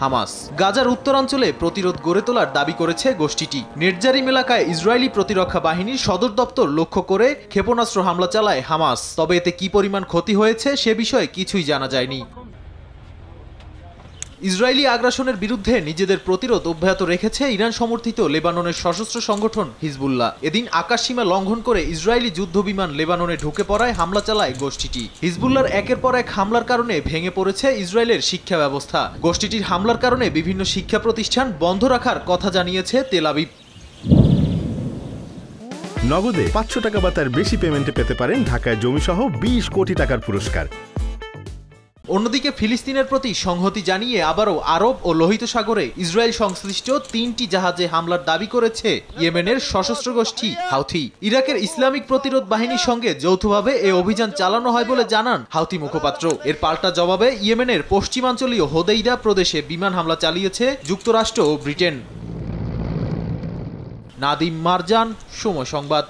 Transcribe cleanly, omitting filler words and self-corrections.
Hamas. গাজার উত্তরাঞ্চলে প্রতিরোধ গড়ে তোলার দাবি করেছে গোষ্ঠীটি। নেটজারিম এলাকায় ইসরায়েলি প্রতিরক্ষা বাহিনীর সদর দপ্তর লক্ষ্য করে ক্ষেপণাস্ত্র হামলা চালায় হামাস। তবে এতে কি পরিমাণ ক্ষতি হয়েছে সে বিষয়ে কিছুই জানা যায়নি। ইসরায়েলি আগ্রাসনের বিরুদ্ধে নিজেদের প্রতিরোধ অব্যাহত রেখেছে ইরান সমর্থিত লেবাননের সশস্ত্র সংগঠন হিজবুল্লাহ। এদিন আকাশসীমা লঙ্ঘন করে ইসরায়েলি যুদ্ধবিমান লেবাননে ঢুকে পড়ায় হামলা চালায় গোষ্ঠীটি। হিজবুল্লাহর একের পর এক হামলার কারণে ভেঙে পড়েছে ইসরায়েলের শিক্ষা ব্যবস্থা। গোষ্ঠীটির হামলার কারণে বিভিন্ন শিক্ষা প্রতিষ্ঠান বন্ধ রাখার কথা জানিয়েছে তেল আবিব। নগদে 500 টাকা বা তার বেশি পেমেন্টে পেতে পারেন ঢাকায় জমিসহ 20 কোটি টাকার পুরস্কার। অন্যদিকে ফিলিস্তিনের প্রতি সংহতি জানিয়ে আবারও আরব ও লোহিত সাগরে ইসরায়েল সংশ্লিষ্ট 3টি জাহাজে হামলার দাবি করেছে ইয়েমেনের সশস্ত্র গোষ্ঠী হাউথি। ইরাকের ইসলামিক প্রতিরোধ বাহিনীর সঙ্গে যৌথভাবে এই অভিযান চালানো হয় বলে জানান হাউথি মুখপাত্র। এর পাল্টা জবাবে ইয়েমেনের পশ্চিমাঞ্চলীয় হোদেইদা প্রদেশে বিমান হামলা চালিয়েছে যুক্তরাষ্ট্র ও ব্রিটেন। নাদিম মারজান, সময় সংবাদ।